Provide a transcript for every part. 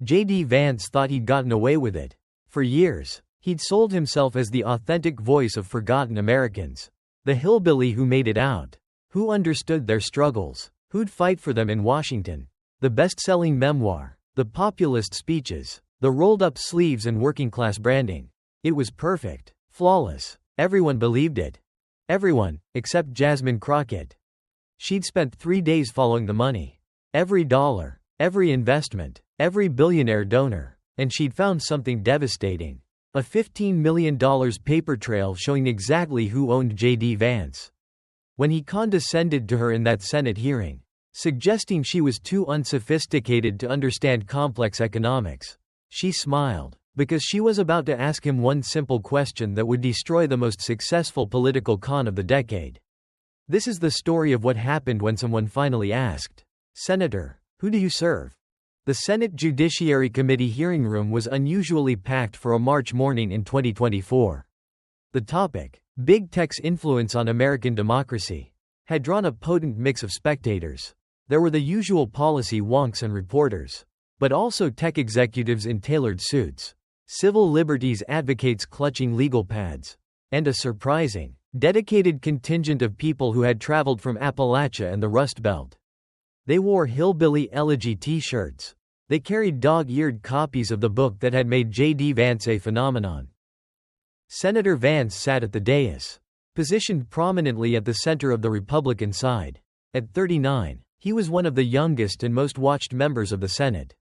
JD Vance thought he'd gotten away with it. For years, he'd sold himself as the authentic voice of forgotten Americans. The hillbilly who made it out. Who understood their struggles. Who'd fight for them in Washington. The best-selling memoir. The populist speeches. The rolled-up sleeves and working-class branding. It was perfect. Flawless. Everyone believed it. Everyone, except Jasmine Crockett. She'd spent 3 days following the money. Every dollar. Every investment. Every billionaire donor. And she'd found something devastating. A $15 million paper trail showing exactly who owned JD Vance. When he condescended to her in that Senate hearing, suggesting she was too unsophisticated to understand complex economics, she smiled, because she was about to ask him one simple question that would destroy the most successful political con of the decade. This is the story of what happened when someone finally asked, "Senator, who do you serve?" The Senate Judiciary Committee hearing room was unusually packed for a March morning in 2024. The topic, Big Tech's Influence on American Democracy, had drawn a potent mix of spectators. There were the usual policy wonks and reporters, but also tech executives in tailored suits, civil liberties advocates clutching legal pads, and a surprising, dedicated contingent of people who had traveled from Appalachia and the Rust Belt. They wore hillbilly elegy t-shirts. They carried dog-eared copies of the book that had made JD Vance a phenomenon. Senator Vance sat at the dais, positioned prominently at the center of the Republican side. At 39, he was one of the youngest and most watched members of the Senate.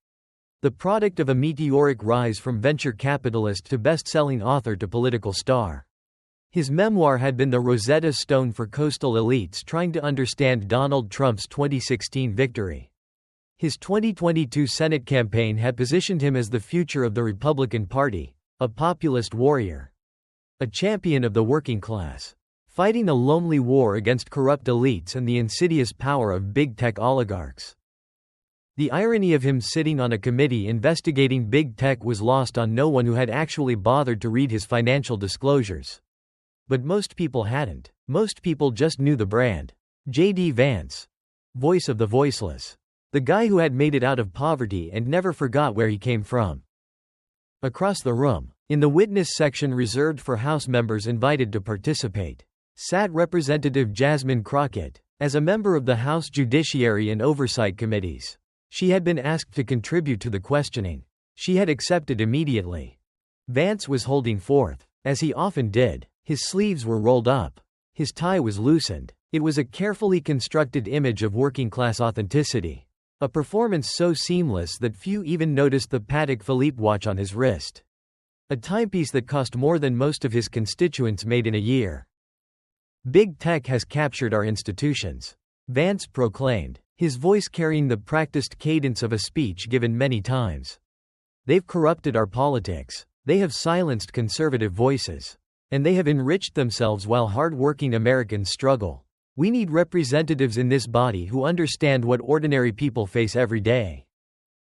The product of a meteoric rise from venture capitalist to best-selling author to political star. His memoir had been the Rosetta Stone for coastal elites trying to understand Donald Trump's 2016 victory. His 2022 Senate campaign had positioned him as the future of the Republican Party, a populist warrior. A champion of the working class, fighting a lonely war against corrupt elites and the insidious power of big tech oligarchs. The irony of him sitting on a committee investigating big tech was lost on no one who had actually bothered to read his financial disclosures. But most people hadn't. Most people just knew the brand. JD Vance. Voice of the voiceless. The guy who had made it out of poverty and never forgot where he came from. Across the room, in the witness section reserved for House members invited to participate, sat Representative Jasmine Crockett. As a member of the House Judiciary and Oversight Committees, she had been asked to contribute to the questioning. She had accepted immediately. Vance was holding forth, as he often did. His sleeves were rolled up. His tie was loosened. It was a carefully constructed image of working-class authenticity. A performance so seamless that few even noticed the Patek Philippe watch on his wrist. A timepiece that cost more than most of his constituents made in a year. Big tech has captured our institutions, Vance proclaimed, his voice carrying the practiced cadence of a speech given many times. They've corrupted our politics. They have silenced conservative voices. And they have enriched themselves while hard-working Americans struggle. We need representatives in this body who understand what ordinary people face every day.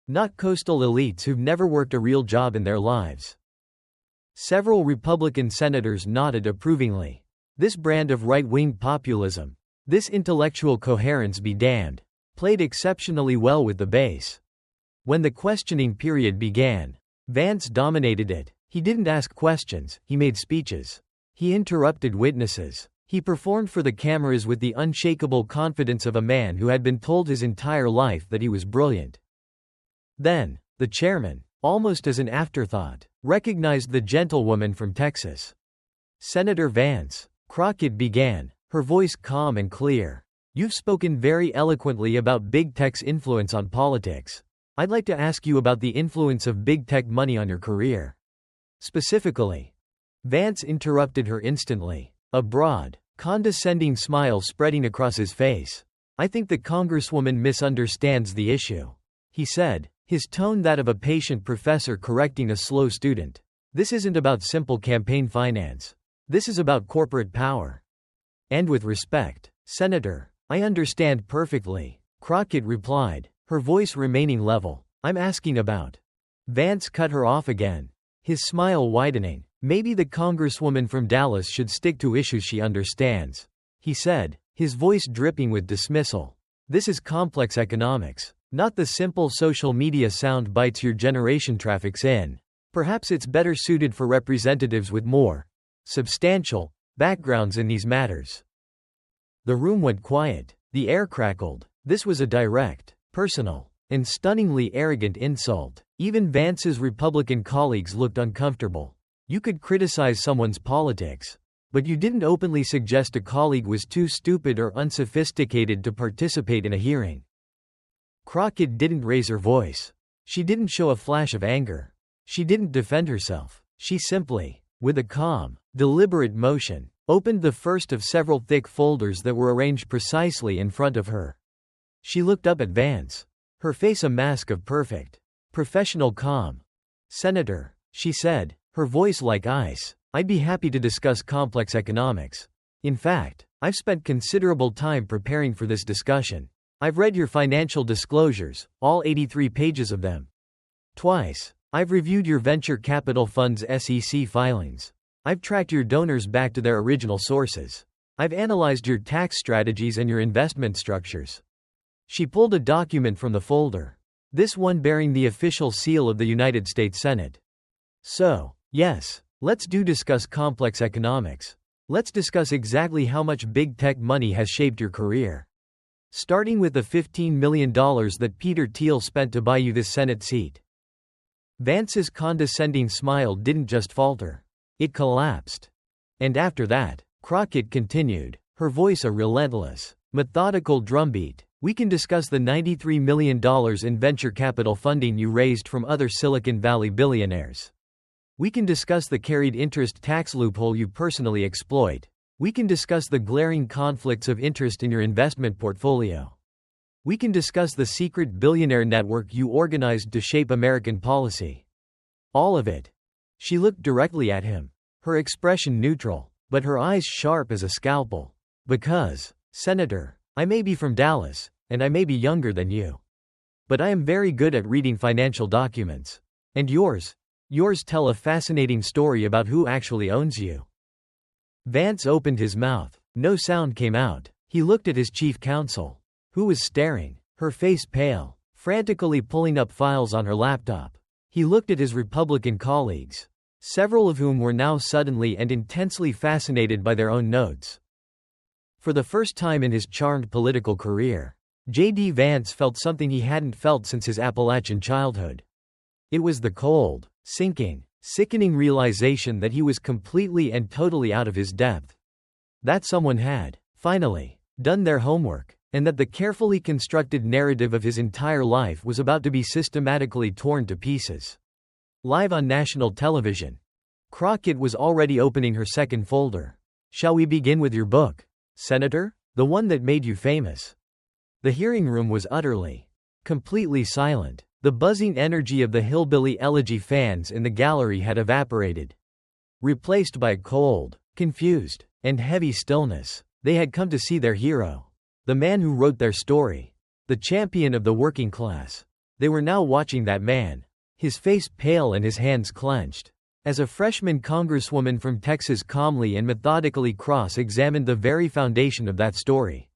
Not coastal elites who've never worked a real job in their lives. Several Republican senators nodded approvingly. This brand of right-wing populism, this intellectual coherence be damned, played exceptionally well with the base. When the questioning period began, Vance dominated it. He didn't ask questions, he made speeches. He interrupted witnesses. He performed for the cameras with the unshakable confidence of a man who had been told his entire life that he was brilliant. Then, the chairman, almost as an afterthought, recognized the gentlewoman from Texas. Senator Vance. Crockett began, her voice calm and clear. You've spoken very eloquently about big tech's influence on politics. I'd like to ask you about the influence of big tech money on your career. Specifically. Vance interrupted her instantly, a broad, condescending smile spreading across his face. I think the Congresswoman misunderstands the issue, he said, his tone that of a patient professor correcting a slow student. This isn't about simple campaign finance. This is about corporate power. And with respect, Senator, I understand perfectly, Crockett replied, her voice remaining level. I'm asking about. Vance cut her off again, his smile widening. Maybe the Congresswoman from Dallas should stick to issues she understands, he said, his voice dripping with dismissal. This is complex economics. Not the simple social media sound bites your generation traffics in. Perhaps it's better suited for representatives with more substantial backgrounds in these matters. The room went quiet. The air crackled. This was a direct, personal, and stunningly arrogant insult. Even Vance's Republican colleagues looked uncomfortable. You could criticize someone's politics, but you didn't openly suggest a colleague was too stupid or unsophisticated to participate in a hearing. Crockett didn't raise her voice. She didn't show a flash of anger. She didn't defend herself. She simply, with a calm, deliberate motion, opened the first of several thick folders that were arranged precisely in front of her. She looked up at Vance, her face a mask of perfect, professional calm. "Senator," she said, her voice like ice, "I'd be happy to discuss complex economics. In fact, I've spent considerable time preparing for this discussion. I've read your financial disclosures, all 83 pages of them. Twice. I've reviewed your venture capital fund's SEC filings. I've tracked your donors back to their original sources. I've analyzed your tax strategies and your investment structures." She pulled a document from the folder. This one bearing the official seal of the United States Senate. "So, yes, let's discuss complex economics. Let's discuss exactly how much big tech money has shaped your career. Starting with the $15 million that Peter Thiel spent to buy you this Senate seat." Vance's condescending smile didn't just falter. It collapsed. "And after that," Crockett continued, her voice a relentless, methodical drumbeat, "we can discuss the $93 million in venture capital funding you raised from other Silicon Valley billionaires. We can discuss the carried interest tax loophole you personally exploit. We can discuss the glaring conflicts of interest in your investment portfolio. We can discuss the secret billionaire network you organized to shape American policy. All of it." She looked directly at him, her expression neutral, but her eyes sharp as a scalpel. "Because, Senator, I may be from Dallas, and I may be younger than you. But I am very good at reading financial documents. And yours tell a fascinating story about who actually owns you." Vance opened his mouth. No sound came out. He looked at his chief counsel, who was staring, her face pale, frantically pulling up files on her laptop. He looked at his Republican colleagues, several of whom were now suddenly and intensely fascinated by their own notes. For the first time in his charmed political career, JD Vance felt something he hadn't felt since his Appalachian childhood. It was the cold, sinking, sickening realization that he was completely and totally out of his depth. That someone had, finally, done their homework, and that the carefully constructed narrative of his entire life was about to be systematically torn to pieces. Live on national television. Crockett was already opening her second folder. "Shall we begin with your book, Senator? The one that made you famous?" The hearing room was utterly, completely silent. The buzzing energy of the hillbilly elegy fans in the gallery had evaporated, replaced by cold, confused, and heavy stillness. They had come to see their hero, the man who wrote their story, the champion of the working class. They were now watching that man, his face pale and his hands clenched, as a freshman congresswoman from Texas calmly and methodically cross-examined the very foundation of that story.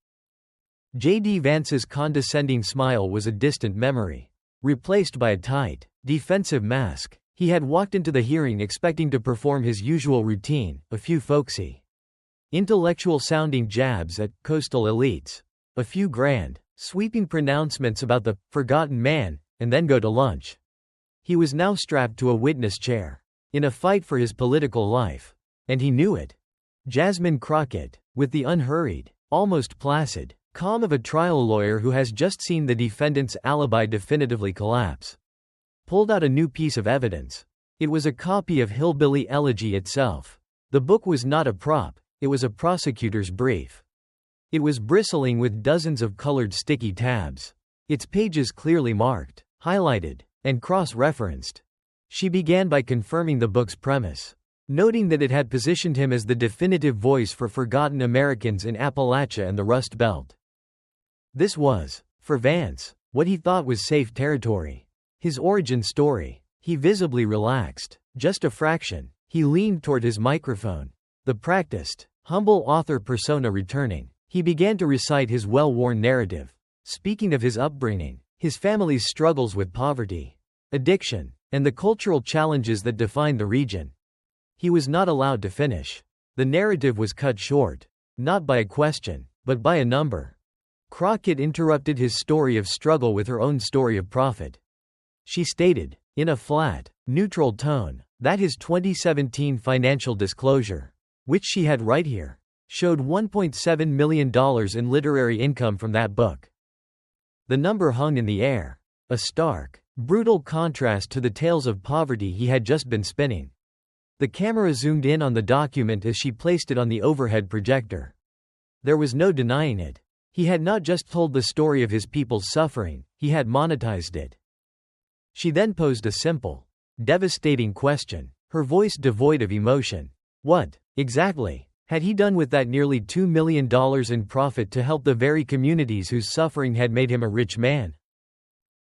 JD Vance's condescending smile was a distant memory, replaced by a tight, defensive mask. He had walked into the hearing expecting to perform his usual routine, a few folksy, intellectual-sounding jabs at coastal elites, a few grand, sweeping pronouncements about the forgotten man, and then go to lunch. He was now strapped to a witness chair, in a fight for his political life. And he knew it. Jasmine Crockett, with the unhurried, almost placid calm of a trial lawyer who has just seen the defendant's alibi definitively collapse, pulled out a new piece of evidence. It was a copy of Hillbilly Elegy itself. The book was not a prop, it was a prosecutor's brief. It was bristling with dozens of colored sticky tabs, its pages clearly marked, highlighted, and cross-referenced. She began by confirming the book's premise, noting that it had positioned him as the definitive voice for forgotten Americans in Appalachia and the Rust Belt. This was, for Vance, what he thought was safe territory. His origin story. He visibly relaxed, just a fraction. He leaned toward his microphone, the practiced, humble author persona returning. He began to recite his well-worn narrative, speaking of his upbringing, his family's struggles with poverty, addiction, and the cultural challenges that define the region. He was not allowed to finish. The narrative was cut short, not by a question, but by a number. Crockett interrupted his story of struggle with her own story of profit. She stated, in a flat, neutral tone, that his 2017 financial disclosure, which she had right here, showed $1.7 million in literary income from that book. The number hung in the air, a stark, brutal contrast to the tales of poverty he had just been spinning. The camera zoomed in on the document as she placed it on the overhead projector. There was no denying it. He had not just told the story of his people's suffering, he had monetized it. She then posed a simple, devastating question, her voice devoid of emotion. What, exactly, had he done with that nearly $2 million in profit to help the very communities whose suffering had made him a rich man?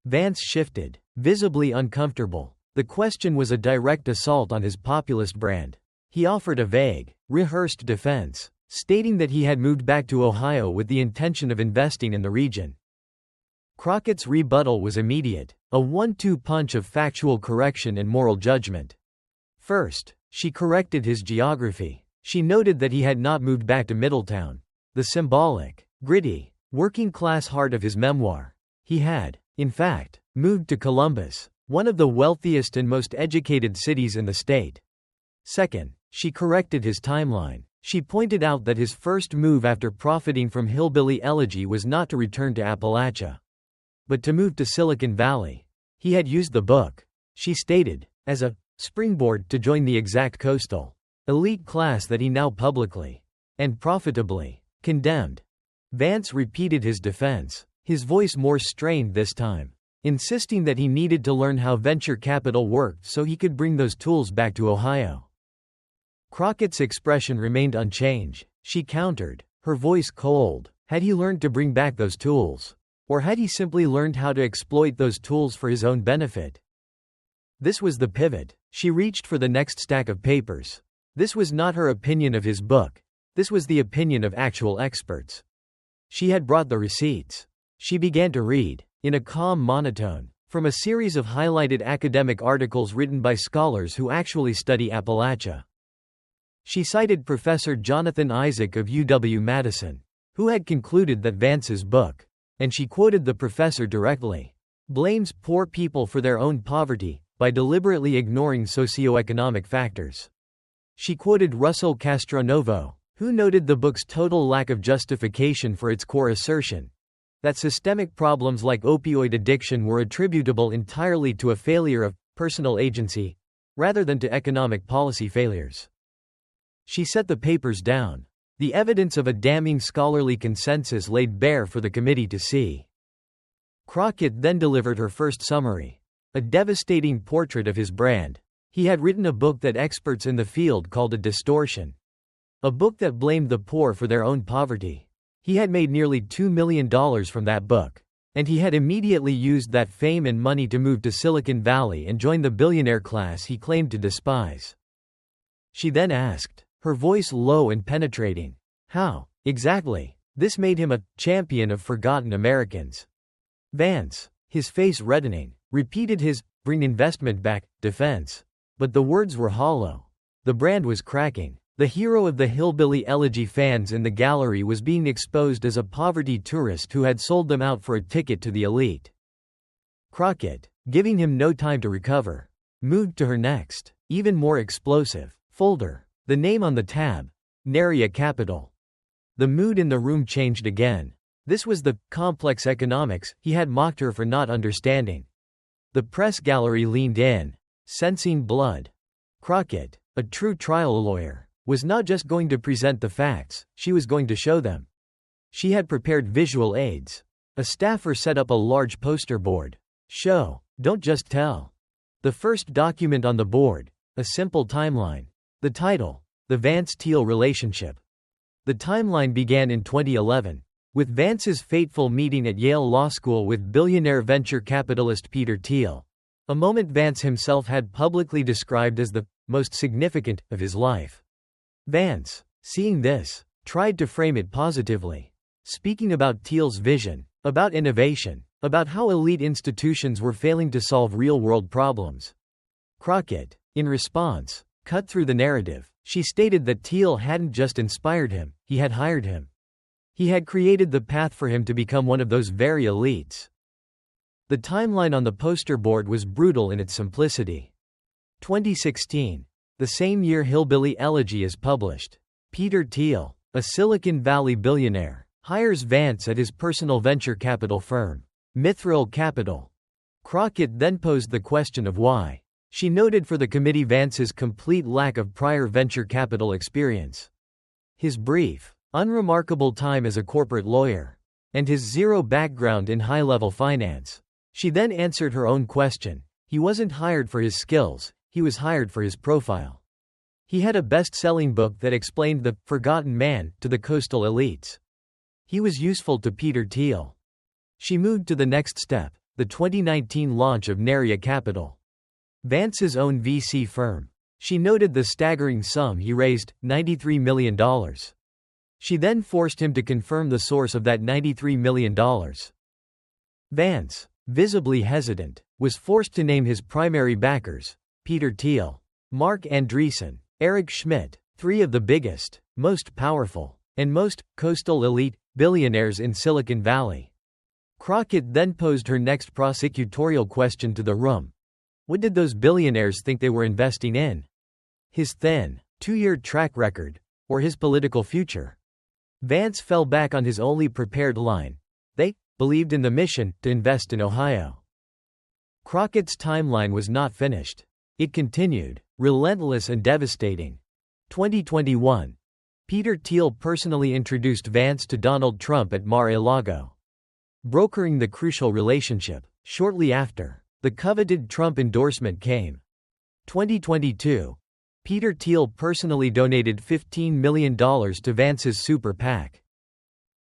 Vance shifted, visibly uncomfortable. The question was a direct assault on his populist brand. He offered a vague, rehearsed defense, stating that he had moved back to Ohio with the intention of investing in the region. Crockett's rebuttal was immediate, a 1-2 punch of factual correction and moral judgment. First, she corrected his geography. She noted that he had not moved back to Middletown, the symbolic, gritty, working-class heart of his memoir. He had, in fact, moved to Columbus, one of the wealthiest and most educated cities in the state. Second, she corrected his timeline. She pointed out that his first move after profiting from Hillbilly Elegy was not to return to Appalachia, but to move to Silicon Valley. He had used the book, she stated, as a springboard to join the exact coastal elite class that he now publicly and profitably condemned. Vance repeated his defense, his voice more strained this time, insisting that he needed to learn how venture capital worked so he could bring those tools back to Ohio. Crockett's expression remained unchanged. She countered, her voice cold. Had he learned to bring back those tools? Or had he simply learned how to exploit those tools for his own benefit? This was the pivot. She reached for the next stack of papers. This was not her opinion of his book. This was the opinion of actual experts. She had brought the receipts. She began to read, in a calm monotone, from a series of highlighted academic articles written by scholars who actually study Appalachia. She cited Professor Jonathan Isaac of UW-Madison, who had concluded that Vance's book, and she quoted the professor directly, blames poor people for their own poverty by deliberately ignoring socioeconomic factors. She quoted Russell Castronovo, who noted the book's total lack of justification for its core assertion that systemic problems like opioid addiction were attributable entirely to a failure of personal agency, rather than to economic policy failures. She set the papers down. The evidence of a damning scholarly consensus laid bare for the committee to see. Crockett then delivered her first summary, a devastating portrait of his brand. He had written a book that experts in the field called a distortion. A book that blamed the poor for their own poverty. He had made nearly $2 million from that book, and he had immediately used that fame and money to move to Silicon Valley and join the billionaire class he claimed to despise. She then asked, her voice low and penetrating, how, exactly, this made him a champion of forgotten Americans. Vance, his face reddening, repeated his bring investment back defense. But the words were hollow. The brand was cracking. The hero of the Hillbilly Elegy fans in the gallery was being exposed as a poverty tourist who had sold them out for a ticket to the elite. Crockett, giving him no time to recover, moved to her next, even more explosive, folder. The name on the tab, Naria Capital. The mood in the room changed again. This was the complex economics he had mocked her for not understanding. The press gallery leaned in, sensing blood. Crockett, a true trial lawyer, was not just going to present the facts, she was going to show them. She had prepared visual aids. A staffer set up a large poster board. Show, don't just tell. The first document on the board, a simple timeline. The title, The Vance-Thiel Relationship. The timeline began in 2011, with Vance's fateful meeting at Yale Law School with billionaire venture capitalist Peter Thiel, a moment Vance himself had publicly described as the most significant of his life. Vance, seeing this, tried to frame it positively, speaking about Thiel's vision, about innovation, about how elite institutions were failing to solve real-world problems. Crockett, in response, cut through the narrative. She stated that Thiel hadn't just inspired him, he had hired him. He had created the path for him to become one of those very elites. The timeline on the poster board was brutal in its simplicity. 2016. The same year Hillbilly Elegy is published. Peter Thiel, a Silicon Valley billionaire, hires Vance at his personal venture capital firm, Mithril Capital. Crockett then posed the question of why. She noted for the committee Vance's complete lack of prior venture capital experience, his brief, unremarkable time as a corporate lawyer, and his zero background in high-level finance. She then answered her own question. He wasn't hired for his skills, he was hired for his profile. He had a best-selling book that explained the forgotten man to the coastal elites. He was useful to Peter Thiel. She moved to the next step, the 2019 launch of Neria Capital, Vance's own VC firm. She noted the staggering sum he raised, $93 million. She then forced him to confirm the source of that $93 million. Vance, visibly hesitant, was forced to name his primary backers: Peter Thiel, Mark Andreessen, Eric Schmidt, three of the biggest, most powerful, and most coastal elite billionaires in Silicon Valley. Crockett then posed her next prosecutorial question to the room. What did those billionaires think they were investing in? His thin, two-year track record, or his political future? Vance fell back on his only prepared line. They believed in the mission to invest in Ohio. Crockett's timeline was not finished. It continued, relentless and devastating. 2021. Peter Thiel personally introduced Vance to Donald Trump at Mar-a-Lago, brokering the crucial relationship. Shortly after, the coveted Trump endorsement came. 2022. Peter Thiel personally donated $15 million to Vance's super PAC.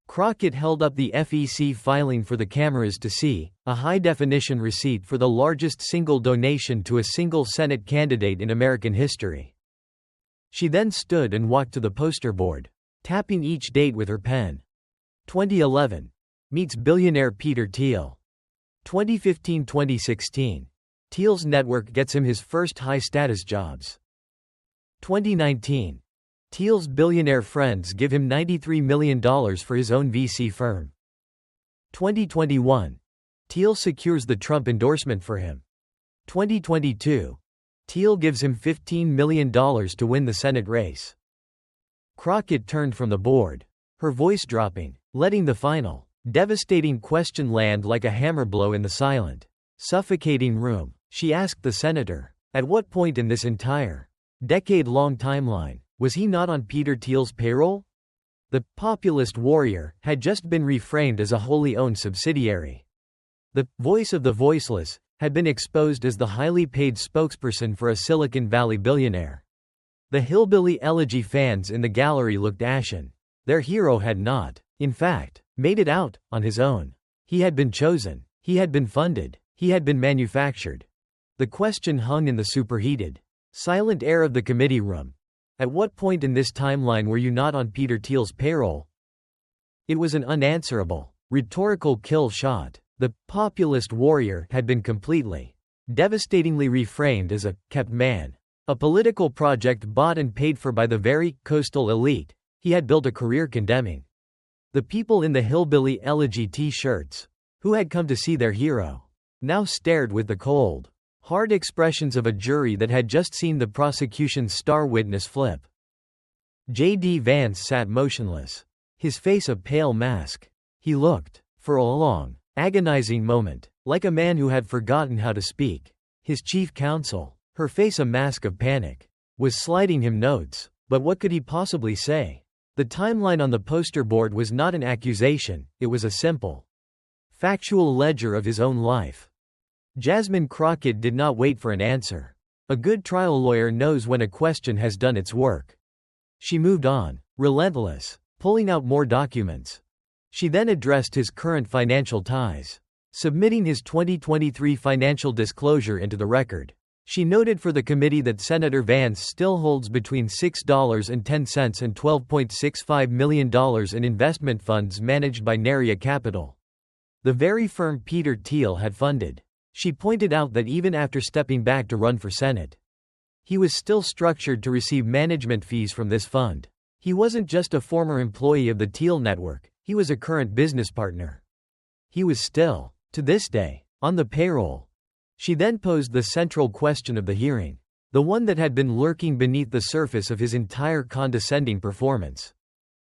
Crockett held up the FEC filing for the cameras to see, a high-definition receipt for the largest single donation to a single Senate candidate in American history. She then stood and walked to the poster board, tapping each date with her pen. 2011. Meets billionaire Peter Thiel. 2015-2016. Thiel's network gets him his first high-status jobs. 2019. Thiel's billionaire friends give him $93 million for his own VC firm. 2021. Thiel secures the Trump endorsement for him. 2022. Thiel gives him $15 million to win the Senate race. Crockett turned from the board, her voice dropping, letting the final, devastating question land like a hammer blow in the silent, suffocating room. She asked the senator, at what point in this entire, decade-long timeline, was he not on Peter Thiel's payroll? The populist warrior had just been reframed as a wholly owned subsidiary. The voice of the voiceless had been exposed as the highly paid spokesperson for a Silicon Valley billionaire. The Hillbilly Elegy fans in the gallery looked ashen. Their hero had not, in fact, made it out on his own. He had been chosen. He had been funded. He had been manufactured. The question hung in the superheated, silent air of the committee room. At what point in this timeline were you not on Peter Thiel's payroll? It was an unanswerable, rhetorical kill shot. The populist warrior had been completely, devastatingly reframed as a kept man, a political project bought and paid for by the very coastal elite he had built a career condemning. The people in the Hillbilly Elegy t-shirts, who had come to see their hero, now stared with the cold, hard expressions of a jury that had just seen the prosecution's star witness flip. JD Vance sat motionless, his face a pale mask. He looked, for a long, agonizing moment, like a man who had forgotten how to speak. His chief counsel, her face a mask of panic, was sliding him notes, but what could he possibly say? The timeline on the poster board was not an accusation, it was a simple, factual ledger of his own life. Jasmine Crockett did not wait for an answer. A good trial lawyer knows when a question has done its work. She moved on, relentless, pulling out more documents. She then addressed his current financial ties, submitting his 2023 financial disclosure into the record. She noted for the committee that Senator Vance still holds between $6.10 and $12.65 million in investment funds managed by Neria Capital. the very firm Peter Thiel had funded. She pointed out that even after stepping back to run for Senate, he was still structured to receive management fees from this fund. He wasn't just a former employee of the Thiel network, he was a current business partner. He was still, to this day, on the payroll. She then posed the central question of the hearing, the one that had been lurking beneath the surface of his entire condescending performance.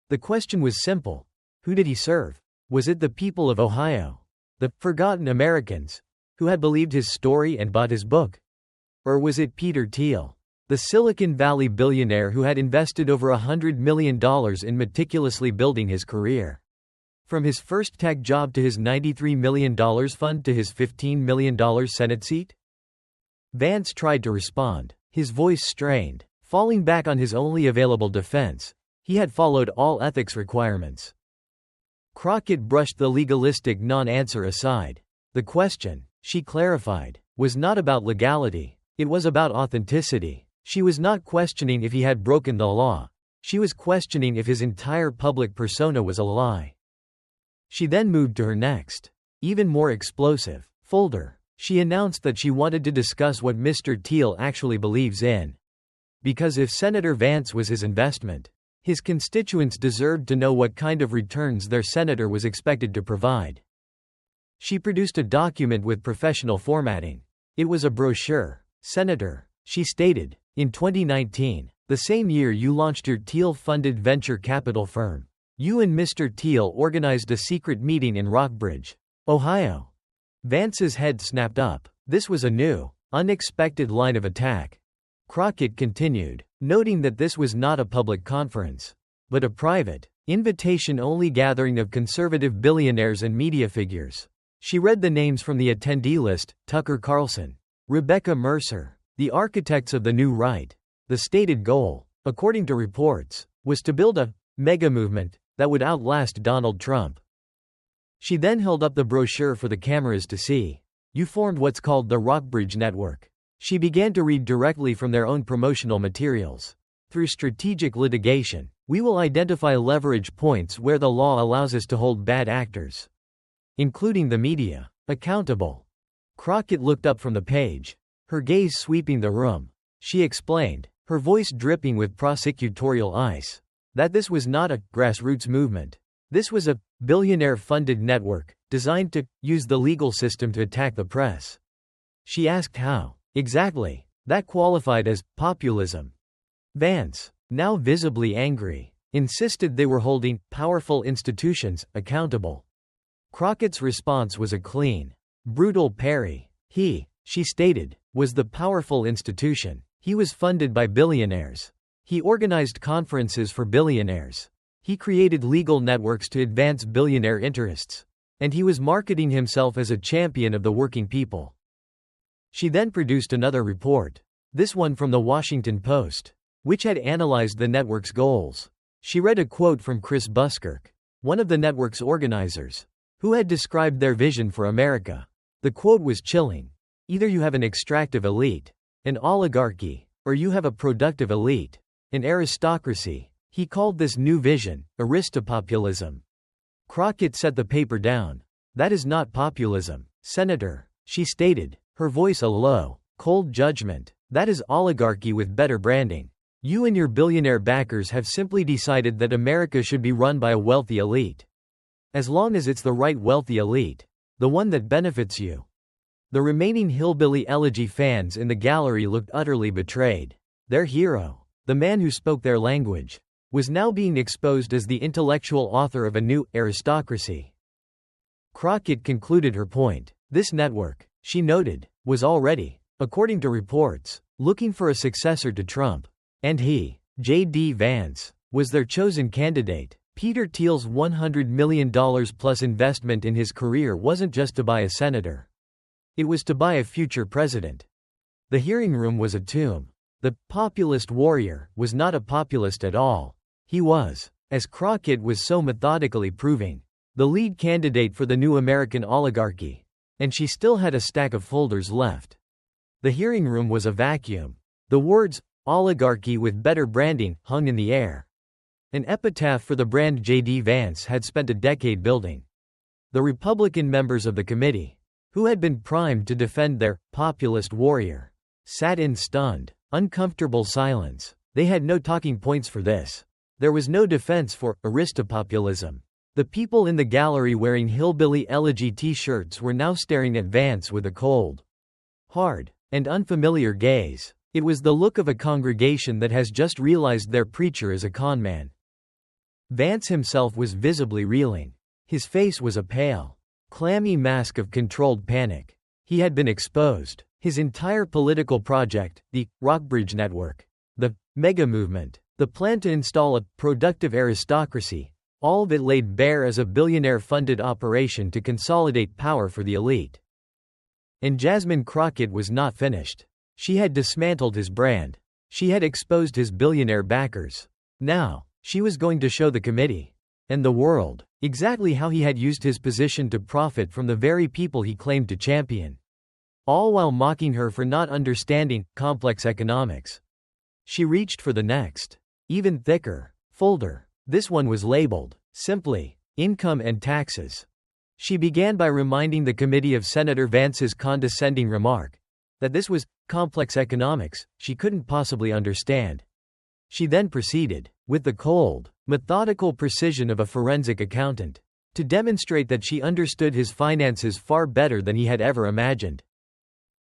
The question was simple. Who did he serve? Was it the people of Ohio, the forgotten Americans, who had believed his story and bought his book? Or was it Peter Thiel, the Silicon Valley billionaire who had invested over $100 million in meticulously building his career? From his first tech job to his $93 million fund to his $15 million Senate seat? Vance tried to respond, his voice strained, falling back on his only available defense. He had followed all ethics requirements. Crockett brushed the legalistic non-answer aside. The question, she clarified, was not about legality. It was about authenticity. She was not questioning if he had broken the law. She was questioning if his entire public persona was a lie. She then moved to her next, even more explosive, folder. She announced that she wanted to discuss what Mr. Thiel actually believes in. Because if Senator Vance was his investment, his constituents deserved to know what kind of returns their senator was expected to provide. She produced a document with professional formatting. It was a brochure. Senator, she stated, in 2019, the same year you launched your Thiel-funded venture capital firm, you and Mr. Thiel organized a secret meeting in Rockbridge, Ohio. Vance's head snapped up. This was a new, unexpected line of attack. Crockett continued, noting that this was not a public conference, but a private, invitation-only gathering of conservative billionaires and media figures. She read the names from the attendee list: Tucker Carlson, Rebecca Mercer, the architects of the New Right. The stated goal, according to reports, was to build a mega movement that would outlast Donald Trump. She then held up the brochure for the cameras to see. You formed what's called the Rockbridge Network. She began to read directly from their own promotional materials. Through strategic litigation, we will identify leverage points where the law allows us to hold bad actors, including the media, accountable. Crockett looked up from the page, her gaze sweeping the room. She explained, her voice dripping with prosecutorial ice, that this was not a grassroots movement. This was a billionaire-funded network, designed to use the legal system to attack the press. She asked how, exactly, that qualified as populism. Vance, now visibly angry, insisted they were holding powerful institutions accountable. Crockett's response was a clean, brutal parry. He, she stated, was the powerful institution. He was funded by billionaires. He organized conferences for billionaires. He created legal networks to advance billionaire interests. And he was marketing himself as a champion of the working people. She then produced another report, this one from the Washington Post, which had analyzed the network's goals. She read a quote from Chris Buskirk, one of the network's organizers, who had described their vision for America. The quote was chilling. Either you have an extractive elite, an oligarchy, or you have a productive elite, an aristocracy. He called this new vision aristopopulism. Crockett set the paper down. That is not populism, Senator, she stated, her voice a low, cold judgment. That is oligarchy with better branding. You and your billionaire backers have simply decided that America should be run by a wealthy elite. As long as it's the right wealthy elite, the one that benefits you. The remaining hillbilly elegy fans in the gallery looked utterly betrayed. Their hero, the man who spoke their language, was now being exposed as the intellectual author of a new aristocracy. Crockett concluded her point. This network, she noted, was already, according to reports, looking for a successor to Trump. And he, JD Vance, was their chosen candidate. Peter Thiel's $100 million plus investment in his career wasn't just to buy a senator. It was to buy a future president. The hearing room was a tomb. The populist warrior was not a populist at all. He was, as Crockett was so methodically proving, the lead candidate for the new American oligarchy. And she still had a stack of folders left. The hearing room was a vacuum. The words, oligarchy with better branding, hung in the air. An epitaph for the brand JD Vance had spent a decade building. The Republican members of the committee, who had been primed to defend their populist warrior, sat in stunned, uncomfortable silence. They had no talking points for this. There was no defense for aristopopulism. The people in the gallery wearing hillbilly elegy t-shirts were now staring at Vance with a cold, hard, and unfamiliar gaze. It was the look of a congregation that has just realized their preacher is a conman. Vance himself was visibly reeling. His face was a pale, clammy mask of controlled panic. He had been exposed. His entire political project, the Rockbridge Network, the mega movement, the plan to install a productive aristocracy, all of it laid bare as a billionaire-funded operation to consolidate power for the elite. And Jasmine Crockett was not finished. She had dismantled his brand. She had exposed his billionaire backers. Now, she was going to show the committee and the world exactly how he had used his position to profit from the very people he claimed to champion. All while mocking her for not understanding complex economics. She reached for the next, even thicker, folder. This one was labeled, simply, Income and Taxes. She began by reminding the committee of Senator Vance's condescending remark that this was complex economics she couldn't possibly understand. She then proceeded, with the cold, methodical precision of a forensic accountant, to demonstrate that she understood his finances far better than he had ever imagined.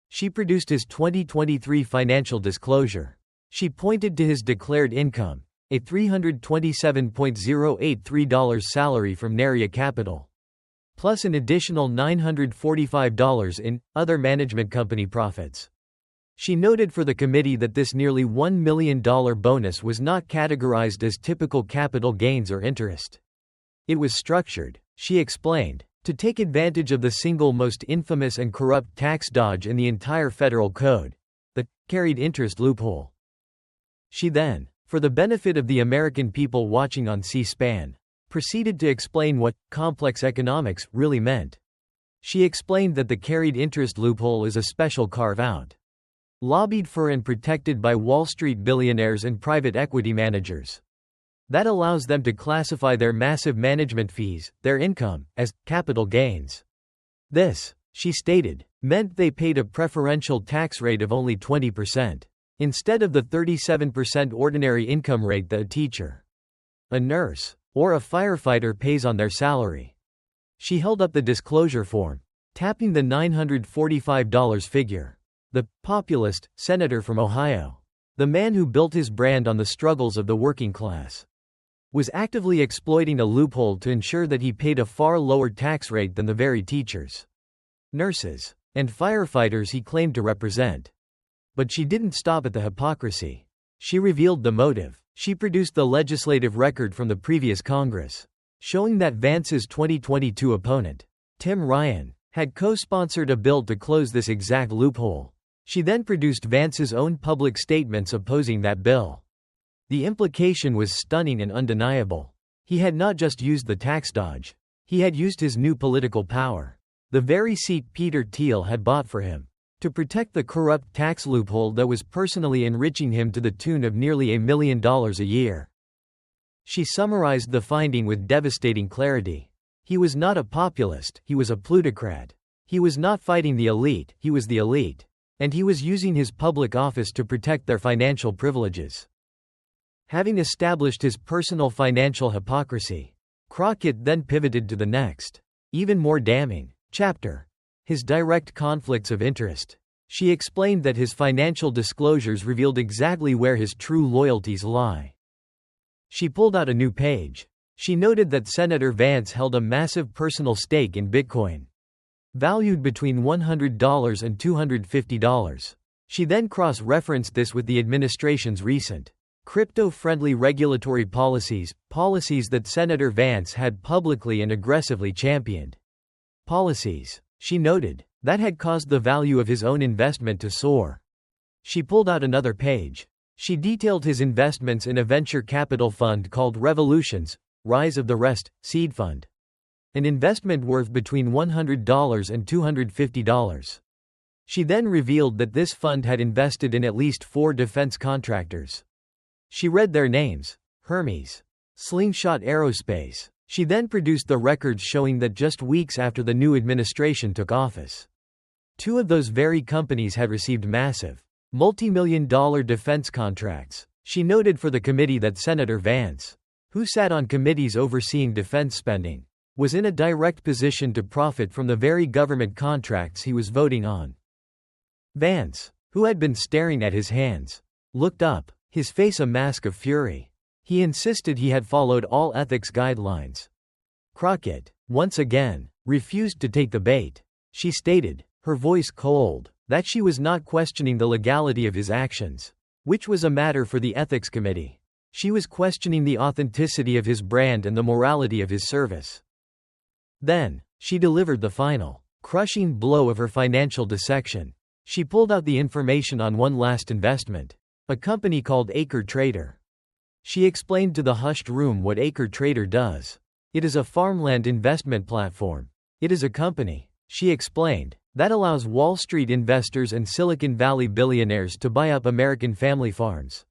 She produced his 2023 financial disclosure. She pointed to his declared income, a $327.083 salary from Naria Capital, plus an additional $945 in other management company profits. She noted for the committee that this nearly $1 million bonus was not categorized as typical capital gains or interest. It was structured, she explained, to take advantage of the single most infamous and corrupt tax dodge in the entire federal code, the carried interest loophole. She then, for the benefit of the American people watching on C-SPAN, proceeded to explain what complex economics really meant. She explained that the carried interest loophole is a special carve-out, lobbied for and protected by Wall Street billionaires and private equity managers, that allows them to classify their massive management fees, their income, as capital gains. This, she stated, meant they paid a preferential tax rate of only 20%, instead of the 37% ordinary income rate that a teacher, a nurse, or a firefighter pays on their salary. She held up the disclosure form, tapping the $945 figure. The populist senator from Ohio, the man who built his brand on the struggles of the working class, was actively exploiting a loophole to ensure that he paid a far lower tax rate than the very teachers, nurses, and firefighters he claimed to represent. But she didn't stop at the hypocrisy. She revealed the motive. She produced the legislative record from the previous Congress, showing that Vance's 2022 opponent, Tim Ryan, had co-sponsored a bill to close this exact loophole. She then produced Vance's own public statements opposing that bill. The implication was stunning and undeniable. He had not just used the tax dodge. He had used his new political power, the very seat Peter Thiel had bought for him, to protect the corrupt tax loophole that was personally enriching him to the tune of nearly $1 million a year. She summarized the finding with devastating clarity. He was not a populist, he was a plutocrat. He was not fighting the elite, he was the elite. And he was using his public office to protect their financial privileges. Having established his personal financial hypocrisy, Crockett then pivoted to the next, even more damning, chapter. His direct conflicts of interest. She explained that his financial disclosures revealed exactly where his true loyalties lie. She pulled out a new page. She noted that Senator Vance held a massive personal stake in Bitcoin, valued between $100 and $250. She then cross-referenced this with the administration's recent, crypto-friendly regulatory policies that Senator Vance had publicly and aggressively championed. Policies, she noted, that had caused the value of his own investment to soar. She pulled out another page. She detailed his investments in a venture capital fund called Revolution's Rise of the Rest seed fund, an investment worth between $100 and $250. She then revealed that this fund had invested in at least 4 defense contractors. She read their names: Hermes, Slingshot Aerospace. She then produced the records showing that just weeks after the new administration took office, two of those very companies had received massive, multi-million-dollar defense contracts. She noted for the committee that Senator Vance, who sat on committees overseeing defense spending, was in a direct position to profit from the very government contracts he was voting on. Vance, who had been staring at his hands, looked up, his face a mask of fury. He insisted he had followed all ethics guidelines. Crockett, once again, refused to take the bait. She stated, her voice cold, that she was not questioning the legality of his actions, which was a matter for the ethics committee. She was questioning the authenticity of his brand and the morality of his service. Then, she delivered the final, crushing blow of her financial dissection. She pulled out the information on one last investment, a company called Acre Trader. She explained to the hushed room what Acre Trader does. It is a farmland investment platform. It is a company, she explained, that allows Wall Street investors and Silicon Valley billionaires to buy up American family farms,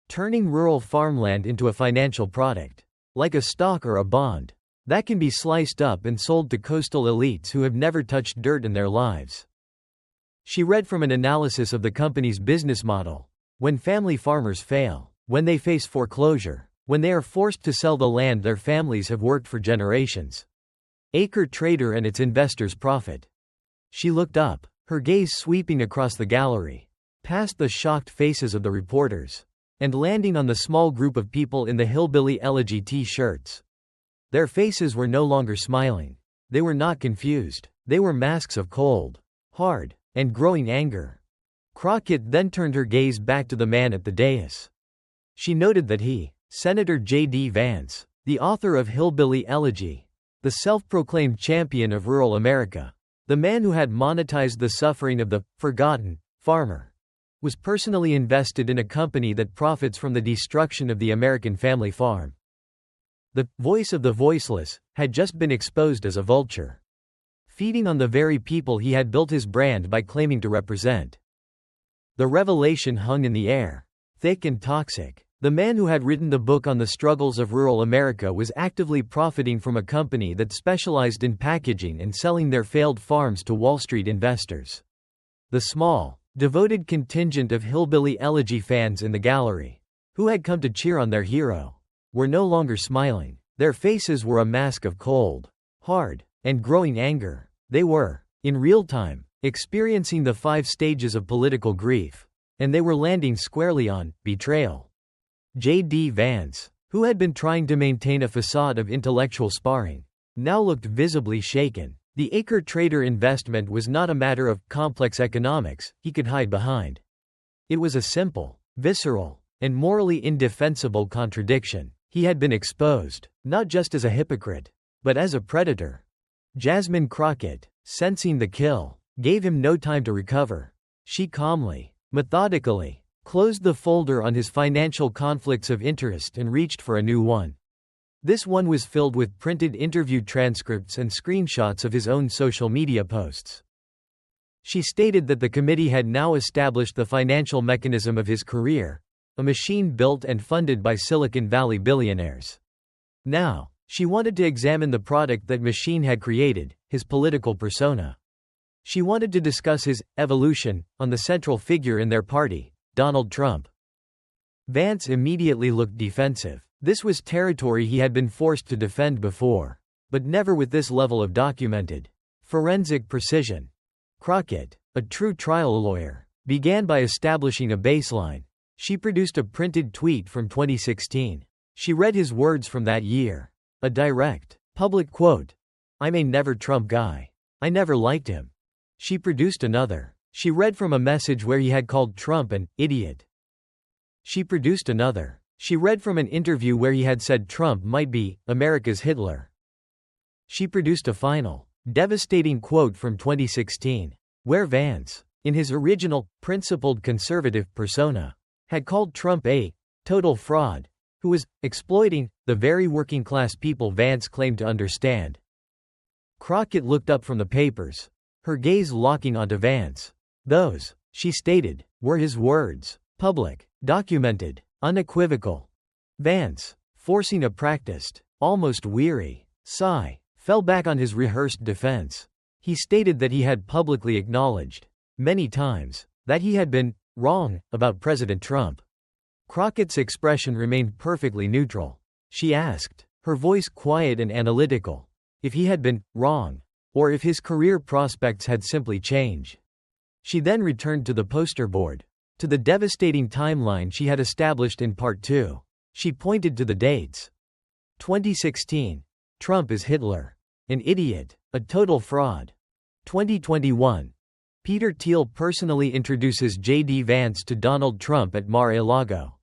turning rural farmland into a financial product, like a stock or a bond, that can be sliced up and sold to coastal elites who have never touched dirt in their lives. She read from an analysis of the company's business model. When family farmers fail, when they face foreclosure, when they are forced to sell the land their families have worked for generations, Acre Trader and its investors profit. She looked up, her gaze sweeping across the gallery, past the shocked faces of the reporters, and landing on the small group of people in the hillbilly elegy t-shirts. Their faces were no longer smiling. They were not confused. They were masks of cold, hard, and growing anger. Crockett then turned her gaze back to the man at the dais. She noted that he, Senator JD Vance, the author of Hillbilly Elegy, the self-proclaimed champion of rural America, the man who had monetized the suffering of the forgotten farmer, was personally invested in a company that profits from the destruction of the American family farm. The voice of the voiceless had just been exposed as a vulture, feeding on the very people he had built his brand by claiming to represent. The revelation hung in the air, thick and toxic. The man who had written the book on the struggles of rural America was actively profiting from a company that specialized in packaging and selling their failed farms to Wall Street investors. The small, devoted contingent of Hillbilly Elegy fans in the gallery, who had come to cheer on their hero, were no longer smiling. Their faces were a mask of cold, hard, and growing anger. They were, in real time, experiencing the 5 stages of political grief, and they were landing squarely on betrayal. JD Vance, who had been trying to maintain a facade of intellectual sparring, now looked visibly shaken. The Acre Trader investment was not a matter of complex economics he could hide behind. It was a simple, visceral, and morally indefensible contradiction. He had been exposed, not just as a hypocrite, but as a predator. Jasmine Crockett, sensing the kill, gave him no time to recover. She calmly, methodically, closed the folder on his financial conflicts of interest and reached for a new one. This one was filled with printed interview transcripts and screenshots of his own social media posts. She stated that the committee had now established the financial mechanism of his career, a machine built and funded by Silicon Valley billionaires. Now, she wanted to examine the product that machine had created, his political persona. She wanted to discuss his evolution on the central figure in their party, Donald Trump. Vance immediately looked defensive. This was territory he had been forced to defend before, but never with this level of documented, forensic precision. Crockett, a true trial lawyer, began by establishing a baseline. She produced a printed tweet from 2016. She read his words from that year. A direct, public quote. "I'm a never Trump guy. I never liked him." She produced another. She read from a message where he had called Trump an idiot. She produced another. She read from an interview where he had said Trump might be America's Hitler. She produced a final, devastating quote from 2016, where Vance, in his original, principled conservative persona, had called Trump a total fraud, who was exploiting the very working class people Vance claimed to understand. Crockett looked up from the papers, her gaze locking onto Vance. Those, she stated, were his words, public, documented, unequivocal. Vance, forcing a practiced, almost weary sigh fell back on his rehearsed defense. He stated that he had publicly acknowledged, many times, that he had been wrong about President Trump. Crockett's expression remained perfectly neutral. She asked, her voice quiet and analytical, if he had been wrong, or if his career prospects had simply changed. She then returned to the poster board, to the devastating timeline she had established in Part 2. She pointed to the dates. 2016. Trump is Hitler. An idiot. A total fraud. 2021. Peter Thiel personally introduces JD Vance to Donald Trump at Mar-a-Lago.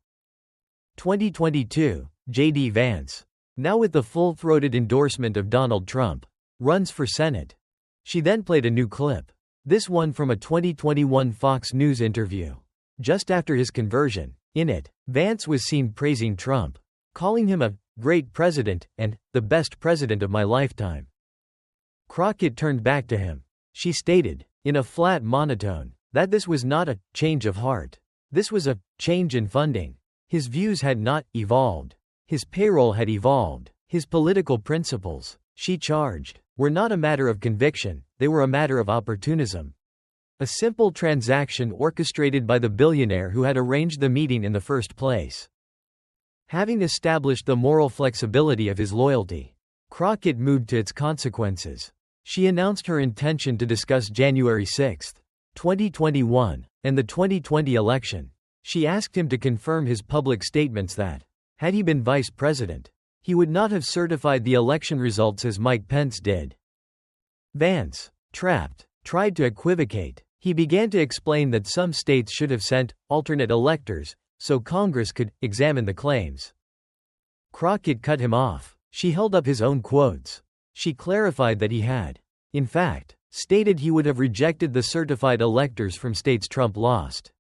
2022. JD Vance, now with the full-throated endorsement of Donald Trump, runs for Senate. She then played a new clip. This one from a 2021 Fox News interview. Just after his conversion. In it, Vance was seen praising Trump, calling him a great president and the best president of my lifetime. Crockett turned back to him. She stated, in a flat monotone, that this was not a change of heart. This was a change in funding. His views had not evolved. His payroll had evolved. His political principles, she charged, were not a matter of conviction, they were a matter of opportunism. A simple transaction orchestrated by the billionaire who had arranged the meeting in the first place. Having established the moral flexibility of his loyalty, Crockett moved to its consequences. She announced her intention to discuss January 6, 2021, and the 2020 election. She asked him to confirm his public statements that, had he been vice president, he would not have certified the election results as Mike Pence did. Vance, trapped, tried to equivocate. He began to explain that some states should have sent alternate electors, so Congress could examine the claims. Crockett cut him off. She held up his own quotes. She clarified that he had, in fact, stated he would have rejected the certified electors from states Trump lost.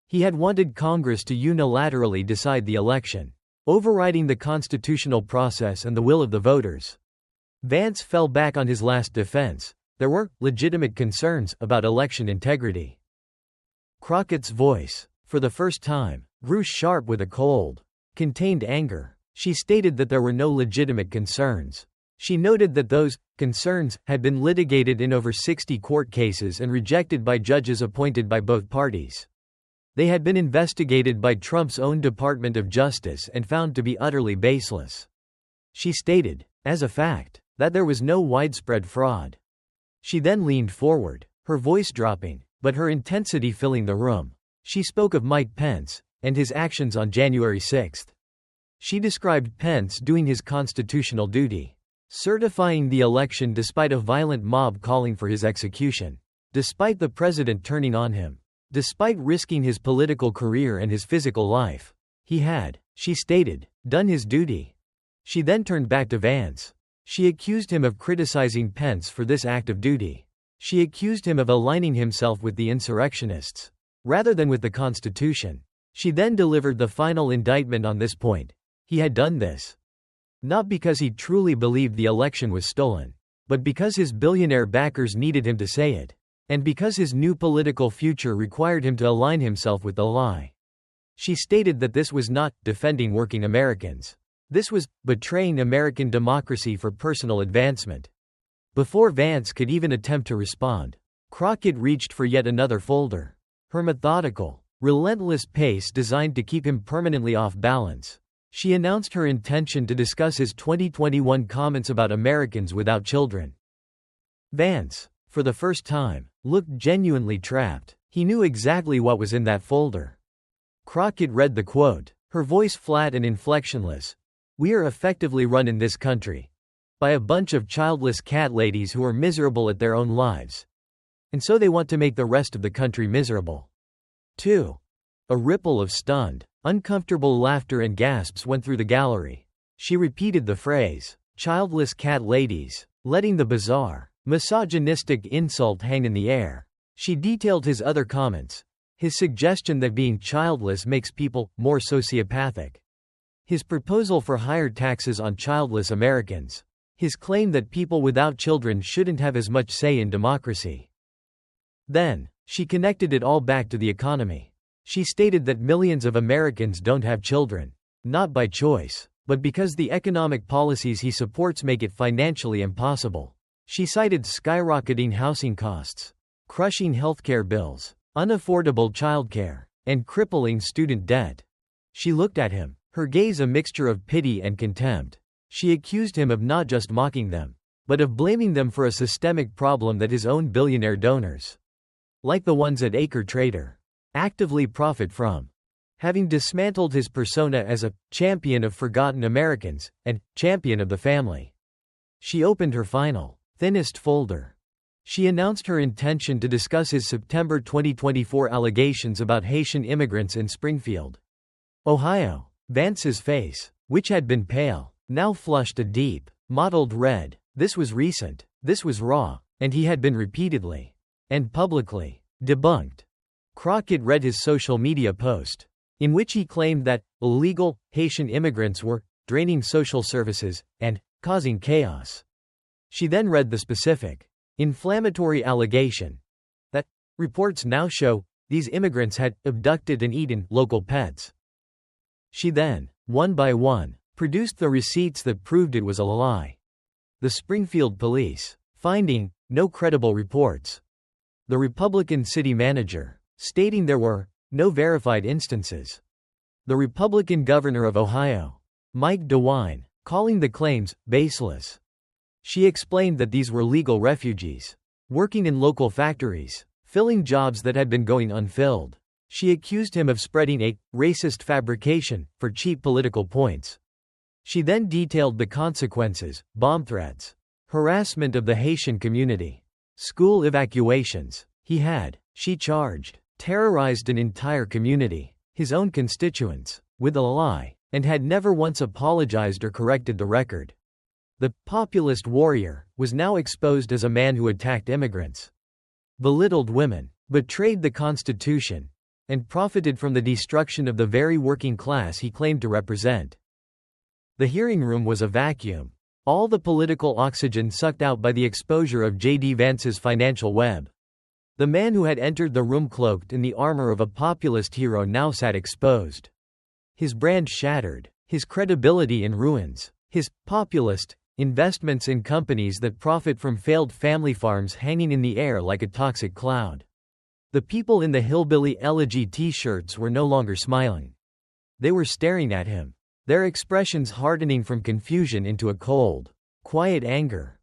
He had wanted Congress to unilaterally decide the election, overriding the constitutional process and the will of the voters. Vance fell back on his last defense. There were legitimate concerns about election integrity. Crockett's voice, for the first time, grew sharp with a cold, contained anger. She stated that there were no legitimate concerns. She noted that those concerns had been litigated in over 60 court cases and rejected by judges appointed by both parties. They had been investigated by Trump's own Department of Justice and found to be utterly baseless. She stated, as a fact, that there was no widespread fraud. She then leaned forward, her voice dropping, but her intensity filling the room. She spoke of Mike Pence and his actions on January 6. She described Pence doing his constitutional duty, certifying the election despite a violent mob calling for his execution, despite the president turning on him, despite risking his political career and his physical life. He had, she stated, done his duty. She then turned back to Vance. She accused him of criticizing Pence for this act of duty. She accused him of aligning himself with the insurrectionists, rather than with the Constitution. She then delivered the final indictment on this point. He had done this not because he truly believed the election was stolen, but because his billionaire backers needed him to say it, and because his new political future required him to align himself with the lie. She stated that this was not defending working Americans. This was betraying American democracy for personal advancement. Before Vance could even attempt to respond, Crockett reached for yet another folder. Her methodical, relentless pace designed to keep him permanently off balance. She announced her intention to discuss his 2021 comments about Americans without children. Vance, for the first time, looked genuinely trapped. He knew exactly what was in that folder. Crockett read the quote, her voice flat and inflectionless. We are effectively run in this country by a bunch of childless cat ladies who are miserable at their own lives. And so they want to make the rest of the country miserable. 2. A ripple of stunned, uncomfortable laughter and gasps went through the gallery. She repeated the phrase, childless cat ladies, letting the bizarre, misogynistic insult hang in the air. She detailed his other comments. His suggestion that being childless makes people more sociopathic. His proposal for higher taxes on childless Americans. His claim that people without children shouldn't have as much say in democracy. Then, she connected it all back to the economy. She stated that millions of Americans don't have children, not by choice, but because the economic policies he supports make it financially impossible. She cited skyrocketing housing costs, crushing healthcare bills, unaffordable childcare, and crippling student debt. She looked at him, her gaze a mixture of pity and contempt. She accused him of not just mocking them, but of blaming them for a systemic problem that his own billionaire donors, like the ones at Acre Trader, actively profit from. Having dismantled his persona as a champion of forgotten Americans and champion of the family, she opened her final, thinnest folder. She announced her intention to discuss his September 2024 allegations about Haitian immigrants in Springfield, Ohio. Vance's face, which had been pale, now flushed a deep, mottled red. This was recent, this was raw, and he had been repeatedly and publicly debunked. Crockett read his social media post, in which he claimed that illegal Haitian immigrants were draining social services and causing chaos. She then read the specific, inflammatory allegation that reports now show these immigrants had abducted and eaten local pets. She then, one by one, produced the receipts that proved it was a lie. The Springfield police, finding no credible reports. The Republican city manager, stating there were no verified instances. The Republican governor of Ohio, Mike DeWine, calling the claims baseless. She explained that these were legal refugees, working in local factories, filling jobs that had been going unfilled. She accused him of spreading a racist fabrication for cheap political points. She then detailed the consequences: bomb threats, harassment of the Haitian community, school evacuations. He had, she charged, terrorized an entire community, his own constituents, with a lie, and had never once apologized or corrected the record. The populist warrior was now exposed as a man who attacked immigrants, belittled women, betrayed the Constitution, and profited from the destruction of the very working class he claimed to represent. The hearing room was a vacuum, all the political oxygen sucked out by the exposure of JD Vance's financial web. The man who had entered the room cloaked in the armor of a populist hero now sat exposed. His brand shattered, his credibility in ruins, his populist investments in companies that profit from failed family farms hanging in the air like a toxic cloud. The people in the hillbilly elegy t-shirts were no longer smiling. They were staring at him, their expressions hardening from confusion into a cold, quiet anger.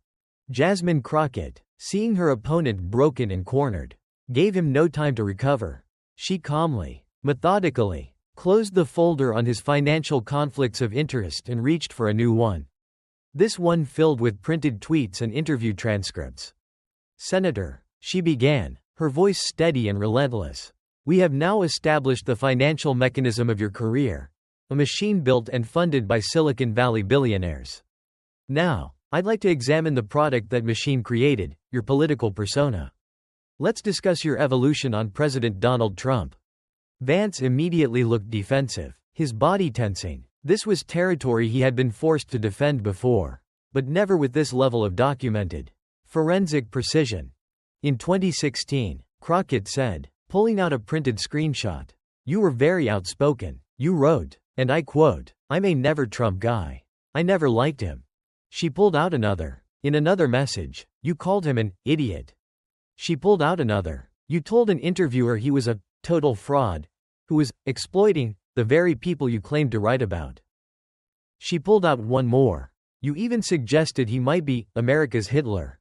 Jasmine Crockett, seeing her opponent broken and cornered, gave him no time to recover. She calmly, methodically, closed the folder on his financial conflicts of interest and reached for a new one. This one filled with printed tweets and interview transcripts. "Senator," she began, her voice steady and relentless, "we have now established the financial mechanism of your career, a machine built and funded by Silicon Valley billionaires. Now, I'd like to examine the product that machine created, your political persona. Let's discuss your evolution on President Donald Trump." Vance immediately looked defensive, his body tensing. This was territory he had been forced to defend before, but never with this level of documented, forensic precision. In 2016, Crockett said, pulling out a printed screenshot, "You were very outspoken. You wrote, and I quote, 'I'm a never Trump guy. I never liked him.'" She pulled out another. In another message, "You called him an idiot." She pulled out another. "You told an interviewer he was a total fraud, who was exploiting the very people you claimed to write about." She pulled out one more. "You even suggested he might be America's Hitler."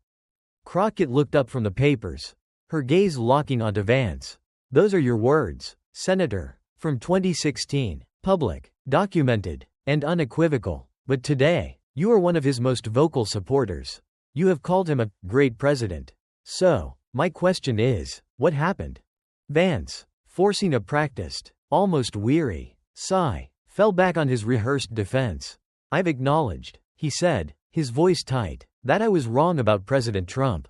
Crockett looked up from the papers, her gaze locking onto Vance. "Those are your words, Senator. From 2016, public, documented, and unequivocal. But today, you are one of his most vocal supporters. You have called him a great president. So, my question is, what happened?" Vance, forcing a practiced, almost weary sigh, fell back on his rehearsed defense. "I've acknowledged," he said, his voice tight, "that I was wrong about President Trump."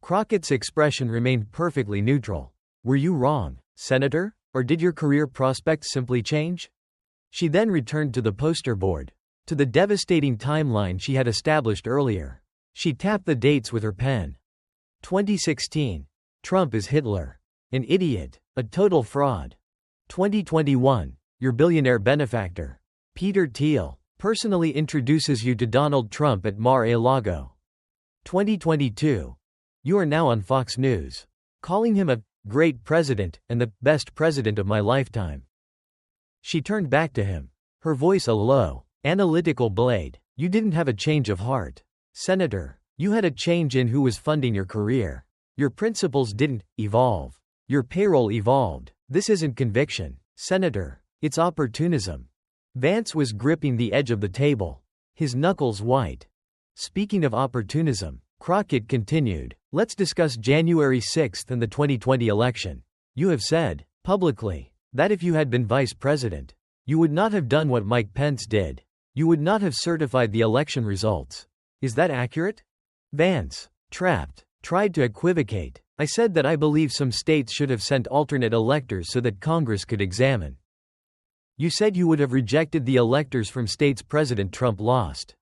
Crockett's expression remained perfectly neutral. "Were you wrong, Senator, or did your career prospects simply change?" She then returned to the poster board, to the devastating timeline she had established earlier. She tapped the dates with her pen. 2016. Trump is Hitler. An idiot. A total fraud. 2021. Your billionaire benefactor, Peter Thiel. Personally introduces you to Donald Trump at Mar-a-Lago. 2022. You are now on Fox News. Calling him a great president and the best president of my lifetime. She turned back to him. Her voice a low, analytical blade. You didn't have a change of heart, Senator. You had a change in who was funding your career. Your principles didn't evolve. Your payroll evolved. This isn't conviction, Senator. It's opportunism. Vance was gripping the edge of the table, his knuckles white. Speaking of opportunism, Crockett continued, let's discuss January 6th and the 2020 election. You have said, publicly, that if you had been vice president, you would not have done what Mike Pence did. You would not have certified the election results. Is that accurate? Vance, trapped, tried to equivocate. I said that I believe some states should have sent alternate electors so that Congress could examine. You said you would have rejected the electors from states President Trump lost.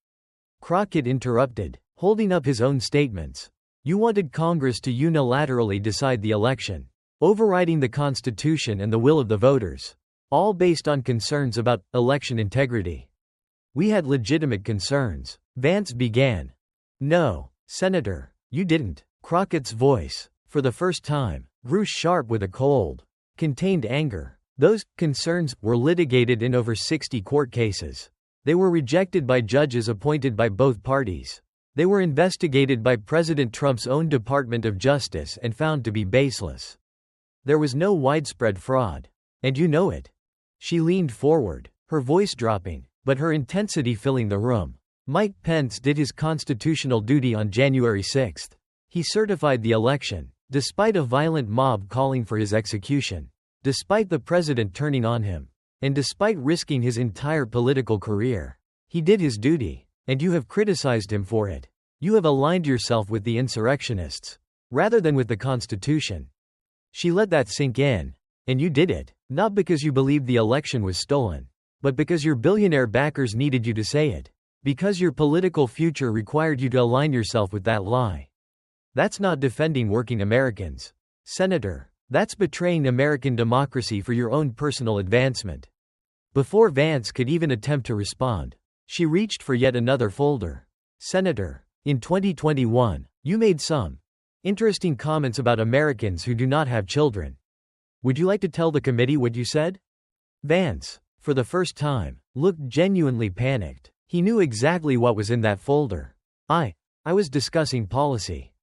Crockett interrupted, holding up his own statements. You wanted Congress to unilaterally decide the election, overriding the Constitution and the will of the voters, all based on concerns about election integrity. We had legitimate concerns. Vance began. No, Senator, you didn't. Crockett's voice, for the first time, grew sharp with a cold, contained anger. Those concerns were litigated in over 60 court cases. They were rejected by judges appointed by both parties. They were investigated by President Trump's own Department of Justice and found to be baseless. There was no widespread fraud. And you know it. She leaned forward, her voice dropping, but her intensity filling the room. Mike Pence did his constitutional duty on January 6th. He certified the election, despite a violent mob calling for his execution. Despite the president turning on him, and despite risking his entire political career, he did his duty, and you have criticized him for it. You have aligned yourself with the insurrectionists, rather than with the Constitution. She let that sink in, and you did it, not because you believed the election was stolen, but because your billionaire backers needed you to say it, because your political future required you to align yourself with that lie. That's not defending working Americans, Senator. That's betraying American democracy for your own personal advancement. Before Vance could even attempt to respond, she reached for yet another folder. Senator, in 2021, you made some interesting comments about Americans who do not have children. Would you like to tell the committee what you said? Vance, for the first time, looked genuinely panicked. He knew exactly what was in that folder. I was discussing policy.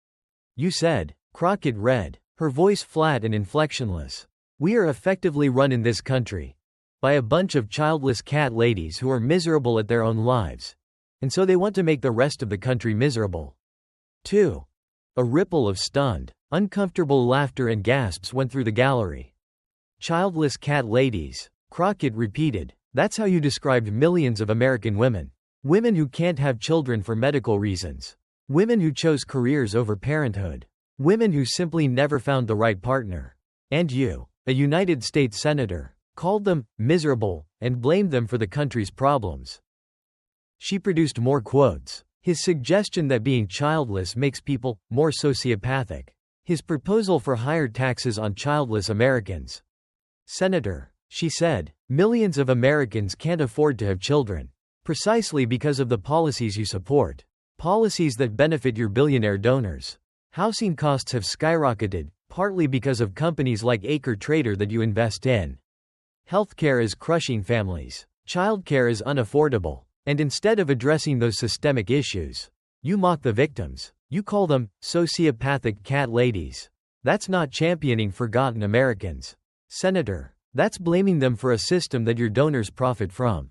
You said, Crockett read, her voice flat and inflectionless. We are effectively run in this country by a bunch of childless cat ladies who are miserable at their own lives, and so they want to make the rest of the country miserable. 2. A ripple of stunned, uncomfortable laughter and gasps went through the gallery. Childless cat ladies, Crockett repeated. That's how you described millions of American women. Women who can't have children for medical reasons. Women who chose careers over parenthood. Women who simply never found the right partner. And you, a United States Senator, called them miserable and blamed them for the country's problems. She produced more quotes. His suggestion that being childless makes people more sociopathic. His proposal for higher taxes on childless Americans. Senator, she said, millions of Americans can't afford to have children. Precisely because of the policies you support. Policies that benefit your billionaire donors. Housing costs have skyrocketed, partly because of companies like Acre Trader that you invest in. Healthcare is crushing families. Childcare is unaffordable. And instead of addressing those systemic issues, you mock the victims. You call them sociopathic cat ladies. That's not championing forgotten Americans. Senator, that's blaming them for a system that your donors profit from.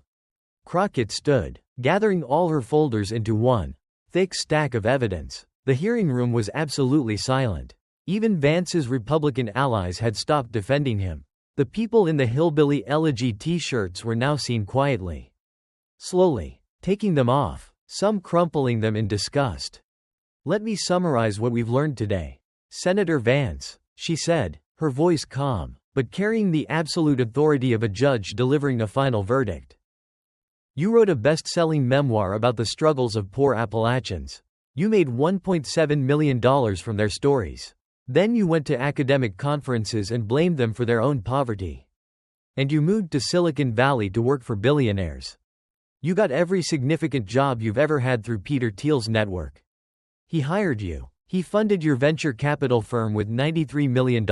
Crockett stood, gathering all her folders into one thick stack of evidence. The hearing room was absolutely silent. Even Vance's Republican allies had stopped defending him. The people in the hillbilly elegy t-shirts were now seen quietly, slowly, taking them off, some crumpling them in disgust. Let me summarize what we've learned today. Senator Vance, she said, her voice calm, but carrying the absolute authority of a judge delivering a final verdict. You wrote a best-selling memoir about the struggles of poor Appalachians. You made $1.7 million from their stories. Then you went to academic conferences and blamed them for their own poverty. And you moved to Silicon Valley to work for billionaires. You got every significant job you've ever had through Peter Thiel's network. He hired you. He funded your venture capital firm with $93 million.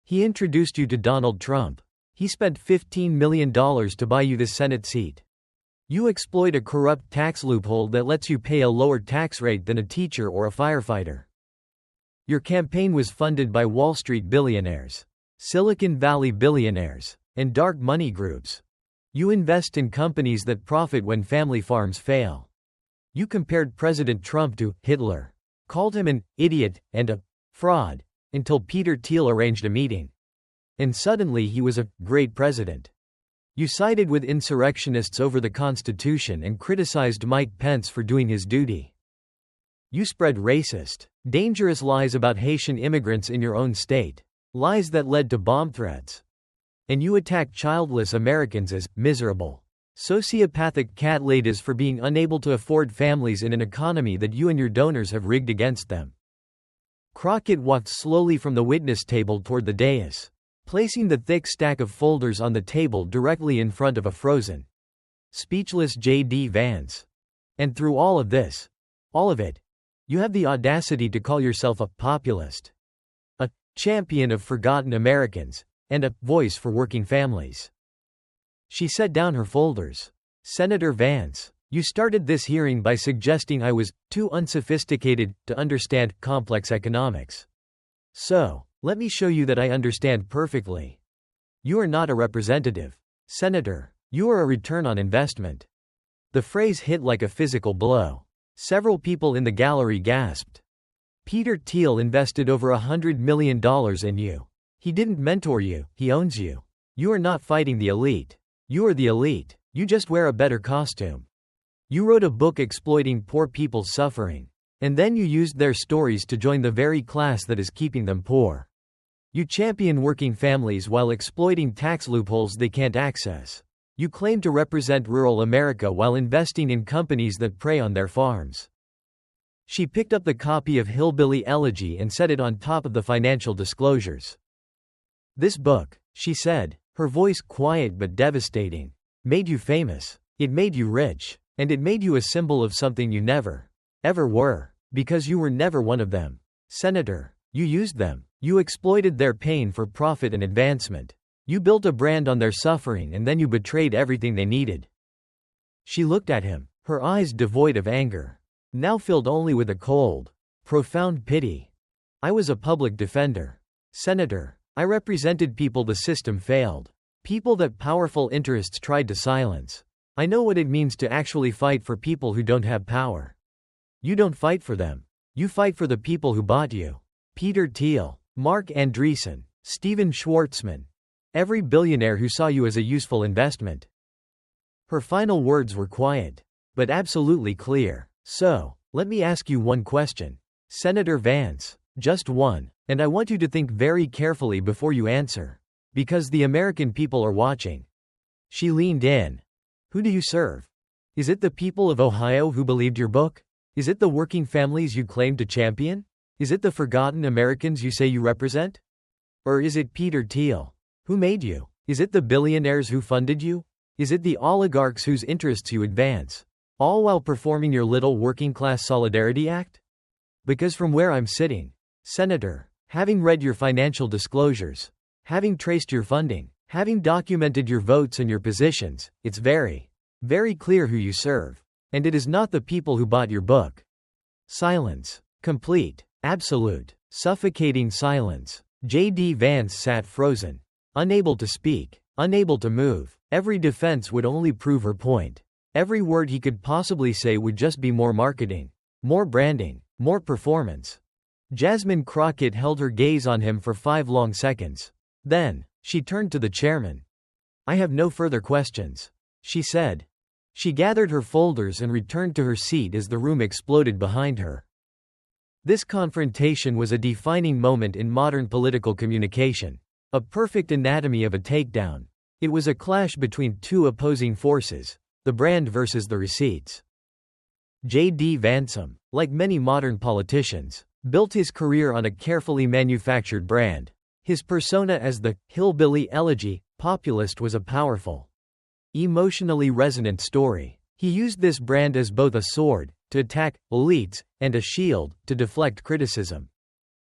He introduced you to Donald Trump. He spent $15 million to buy you the Senate seat. You exploit a corrupt tax loophole that lets you pay a lower tax rate than a teacher or a firefighter. Your campaign was funded by Wall Street billionaires, Silicon Valley billionaires, and dark money groups. You invest in companies that profit when family farms fail. You compared President Trump to Hitler, called him an idiot and a fraud, until Peter Thiel arranged a meeting. And suddenly he was a great president. You sided with insurrectionists over the Constitution and criticized Mike Pence for doing his duty. You spread racist, dangerous lies about Haitian immigrants in your own state, lies that led to bomb threats. And you attacked childless Americans as miserable, sociopathic cat ladies for being unable to afford families in an economy that you and your donors have rigged against them. Crockett walked slowly from the witness table toward the dais, placing the thick stack of folders on the table directly in front of a frozen, speechless JD Vance. And through all of this, all of it, you have the audacity to call yourself a populist, a champion of forgotten Americans, and a voice for working families. She set down her folders. Senator Vance, you started this hearing by suggesting I was too unsophisticated to understand complex economics. So, let me show you that I understand perfectly. You are not a representative. Senator, you are a return on investment. The phrase hit like a physical blow. Several people in the gallery gasped. Peter Thiel invested over $100 million in you. He didn't mentor you, he owns you. You are not fighting the elite. You are the elite. You just wear a better costume. You wrote a book exploiting poor people's suffering. And then you used their stories to join the very class that is keeping them poor. You champion working families while exploiting tax loopholes they can't access. You claim to represent rural America while investing in companies that prey on their farms. She picked up the copy of Hillbilly Elegy and set it on top of the financial disclosures. This book, she said, her voice quiet but devastating, made you famous. It made you rich. And it made you a symbol of something you never, ever were, because you were never one of them. Senator, you used them. You exploited their pain for profit and advancement. You built a brand on their suffering and then you betrayed everything they needed. She looked at him, her eyes devoid of anger, now filled only with a cold, profound pity. I was a public defender. Senator, I represented people the system failed. People that powerful interests tried to silence. I know what it means to actually fight for people who don't have power. You don't fight for them. You fight for the people who bought you. Peter Thiel, Mark Andreessen, Steven Schwartzman. Every billionaire who saw you as a useful investment. Her final words were quiet, but absolutely clear. So, let me ask you one question. Senator Vance, just one, and I want you to think very carefully before you answer. Because the American people are watching. She leaned in. Who do you serve? Is it the people of Ohio who believed your book? Is it the working families you claim to champion? Is it the forgotten Americans you say you represent? Or is it Peter Thiel? Who made you? Is it the billionaires who funded you? Is it the oligarchs whose interests you advance? All while performing your little working-class solidarity act? Because from where I'm sitting, Senator, having read your financial disclosures, having traced your funding, having documented your votes and your positions, it's very, very clear who you serve. And it is not the people who bought your book. Silence. Complete. Absolute. Suffocating silence. JD Vance sat frozen. Unable to speak. Unable to move. Every defense would only prove her point. Every word he could possibly say would just be more marketing. More branding. More performance. Jasmine Crockett held her gaze on him for 5 long seconds. Then, she turned to the chairman. I have no further questions, she said. She gathered her folders and returned to her seat as the room exploded behind her. This confrontation was a defining moment in modern political communication. A perfect anatomy of a takedown. It was a clash between two opposing forces, the brand versus the receipts. JD Vance, like many modern politicians, built his career on a carefully manufactured brand. His persona as the hillbilly elegy populist was a powerful, emotionally resonant story. He used this brand as both a sword, to attack elites, and a shield, to deflect criticism.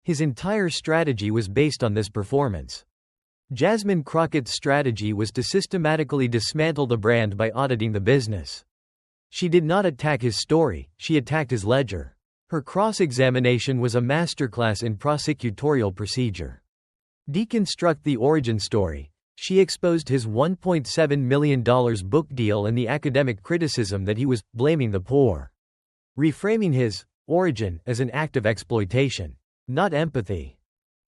His entire strategy was based on this performance. Jasmine Crockett's strategy was to systematically dismantle the brand by auditing the business. She did not attack his story, she attacked his ledger. Her cross-examination was a masterclass in prosecutorial procedure. Deconstruct the origin story. She exposed his $1.7 million book deal and the academic criticism that he was blaming the poor. Reframing his origin as an act of exploitation, not empathy.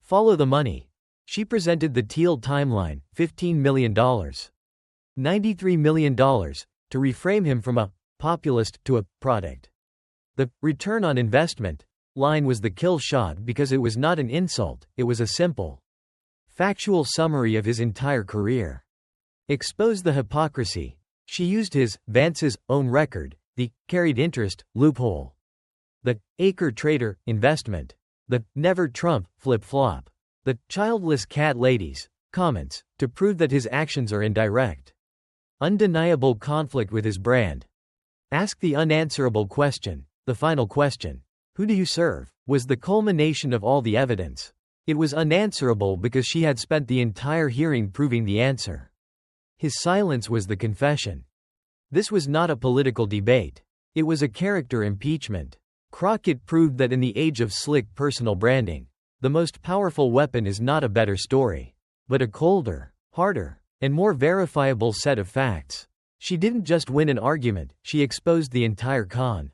Follow the money. She presented the Teal timeline, $15 million. $93 million, to reframe him from a populist to a product. The return on investment line was the kill shot because it was not an insult, it was a simple, factual summary of his entire career. Expose the hypocrisy. She used Vance's own record, the carried interest loophole, the acre trader investment, the never Trump flip-flop, the childless cat ladies comments, to prove that his actions are in direct, undeniable conflict with his brand. Ask the unanswerable question. The final question, who do you serve, was the culmination of all the evidence. It was unanswerable because she had spent the entire hearing proving the answer. His silence was the confession. This was not a political debate. It was a character impeachment. Crockett proved that in the age of slick personal branding, the most powerful weapon is not a better story, but a colder, harder, and more verifiable set of facts. She didn't just win an argument, she exposed the entire con.